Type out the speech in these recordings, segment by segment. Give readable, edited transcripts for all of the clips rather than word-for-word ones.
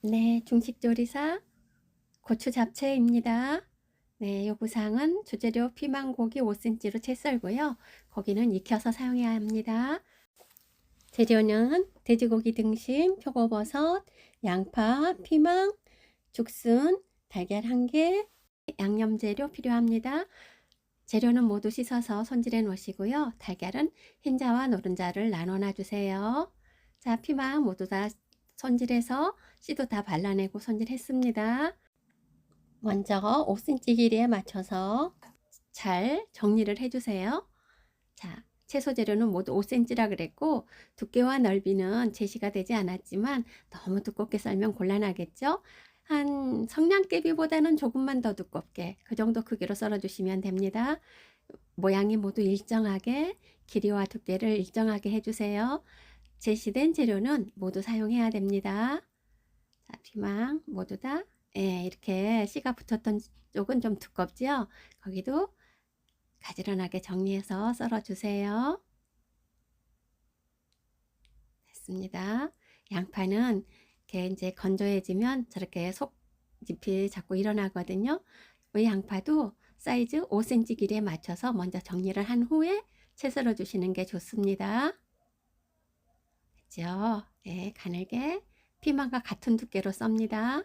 네, 중식조리사 고추 잡채입니다. 네, 요구사항은 주재료 피망 고기 5cm로 채 썰고요. 고기는 익혀서 사용해야 합니다. 재료는 돼지고기 등심, 표고버섯, 양파, 피망, 죽순, 달걀 1개, 양념 재료 필요합니다. 재료는 모두 씻어서 손질해 놓으시고요. 달걀은 흰자와 노른자를 나눠 놔주세요. 자, 피망 모두 다 손질해서 씨도 다 발라내고 손질했습니다. 먼저 5cm 길이에 맞춰서 잘 정리를 해주세요. 자, 채소 재료는 모두 5cm라 그랬고 두께와 넓이는 제시가 되지 않았지만 너무 두껍게 썰면 곤란하겠죠? 한 성냥개비보다는 조금만 더 두껍게 그 정도 크기로 썰어 주시면 됩니다. 모양이 모두 일정하게 길이와 두께를 일정하게 해주세요. 제시된 재료는 모두 사용해야 됩니다. 자, 피망 모두 다 이렇게 씨가 붙었던 쪽은 좀 두껍지요? 거기도 가지런하게 정리해서 썰어 주세요. 됐습니다. 양파는 이렇게 이제 건조해지면 저렇게 속잎이 자꾸 일어나거든요. 이 양파도 사이즈 5cm 길이에 맞춰서 먼저 정리를 한 후에 채 썰어 주시는 게 좋습니다. 됐죠? 네, 가늘게 피망과 같은 두께로 썹니다.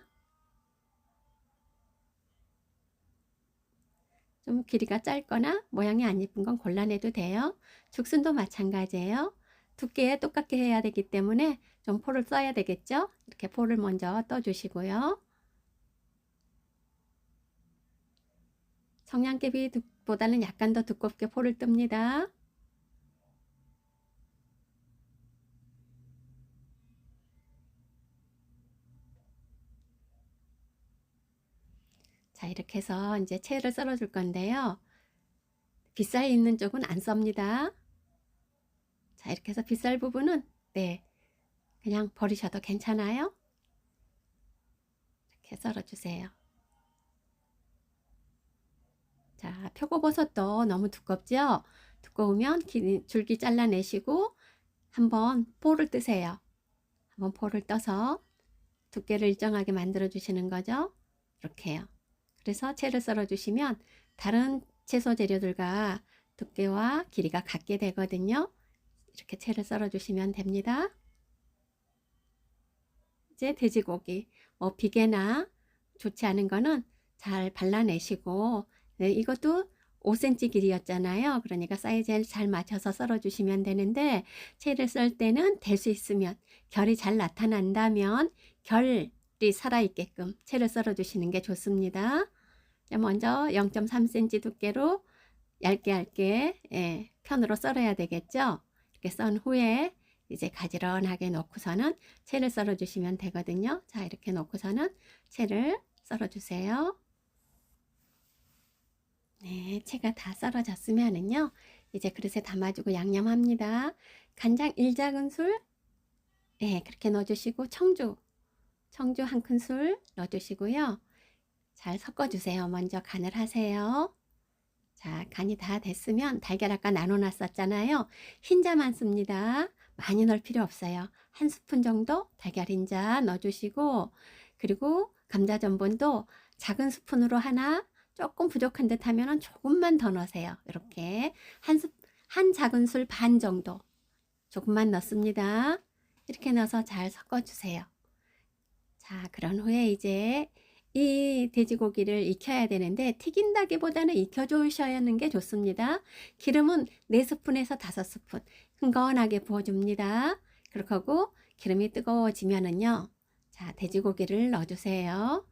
좀 길이가 짧거나 모양이 안 예쁜 건 골라내도 돼요. 죽순도 마찬가지예요. 두께 똑같게 해야 되기 때문에 좀 포를 써야 되겠죠. 이렇게 포를 먼저 떠주시고요. 성냥개비보다는 약간 더 두껍게 포를 뜹니다. 자, 이렇게 해서 이제 채를 썰어 줄 건데요. 빗살 있는 쪽은 안 썹니다. 자, 이렇게 해서 빗살 부분은 그냥 버리셔도 괜찮아요. 이렇게 썰어 주세요. 자, 표고버섯도 너무 두껍죠? 두꺼우면 줄기 잘라내시고 한번 포를 뜨세요. 한번 포를 떠서 두께를 일정하게 만들어 주시는 거죠. 이렇게요. 그래서 채를 썰어 주시면 다른 채소 재료들과 두께와 길이가 같게 되거든요. 이렇게 채를 썰어 주시면 됩니다. 이제 돼지고기 비계나 좋지 않은 거는 잘 발라내시고 이것도 5cm 길이였잖아요. 그러니까 사이즈에 잘 맞춰서 썰어 주시면 되는데 채를 썰 때는 될 수 있으면 결이 잘 나타난다면 결이 살아있게끔 채를 썰어 주시는 게 좋습니다. 먼저 0.3cm 두께로 얇게 편으로 썰어야 되겠죠. 이렇게 썬 후에 이제 가지런하게 놓고서는 채를 썰어 주시면 되거든요. 자, 이렇게 놓고서는 채를 썰어 주세요. 네, 채가 다 썰어졌으면은요, 이제 그릇에 담아주고 양념합니다. 간장 1작은술, 그렇게 넣어주시고, 청주 1큰술 넣어주시고요. 잘 섞어주세요. 먼저 간을 하세요. 자, 간이 다 됐으면 달걀 아까 나눠놨었잖아요. 흰자만 씁니다. 많이 넣을 필요 없어요. 한 스푼 정도 달걀 흰자 넣어주시고, 그리고 감자 전분도 작은 스푼으로 하나, 조금 부족한 듯 하면 조금만 더 넣으세요. 이렇게 한 작은술 반 정도 조금만 넣습니다. 이렇게 넣어서 잘 섞어주세요. 자, 그런 후에 이제 이 돼지고기를 익혀야 되는데 튀긴다기보다는 익혀주셔야 하는 게 좋습니다. 기름은 4스푼에서 5스푼 흥건하게 부어줍니다. 그렇게 하고 기름이 뜨거워지면은요, 자, 돼지고기를 넣어주세요.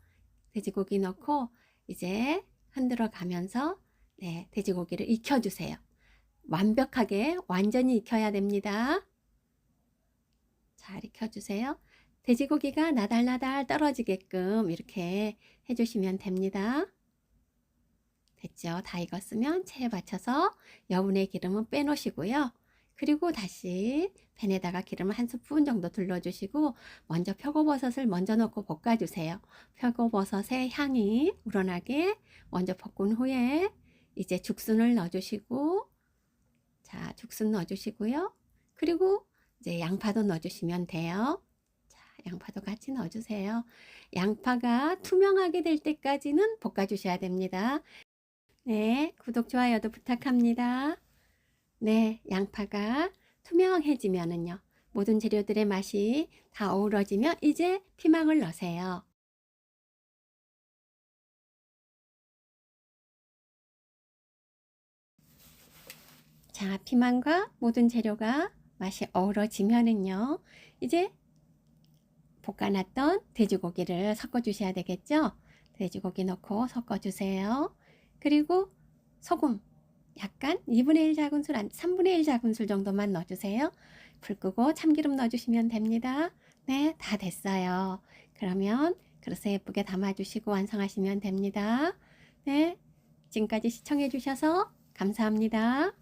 돼지고기 넣고 이제 흔들어 가면서 돼지고기를 익혀주세요. 완벽하게 완전히 익혀야 됩니다. 잘 익혀주세요. 돼지고기가 나달나달 떨어지게끔 이렇게 해주시면 됩니다. 됐죠? 다 익었으면 체에 받쳐서 여분의 기름은 빼놓으시고요. 그리고 다시 팬에다가 기름을 한 스푼 정도 둘러주시고 먼저 표고버섯을 먼저 넣고 볶아주세요. 표고버섯의 향이 우러나게 먼저 볶은 후에 이제 죽순을 넣어주시고, 자, 죽순 넣어주시고요. 그리고 이제 양파도 넣어주시면 돼요. 자, 양파도 같이 넣어주세요. 양파가 투명하게 될 때까지는 볶아주셔야 됩니다. 네, 구독, 좋아요도 부탁합니다. 네, 양파가 투명해지면은요, 모든 재료들의 맛이 다 어우러지면 이제 피망을 넣으세요. 자, 피망과 모든 재료가 맛이 어우러지면은요, 이제 볶아놨던 돼지고기를 섞어주셔야 되겠죠? 돼지고기 넣고 섞어주세요. 그리고 소금 약간 2분의 1 작은술, 3분의 1 작은술 정도만 넣어주세요. 불 끄고 참기름 넣어주시면 됩니다. 네, 다 됐어요. 그러면 그릇에 예쁘게 담아주시고 완성하시면 됩니다. 네, 지금까지 시청해 주셔서 감사합니다.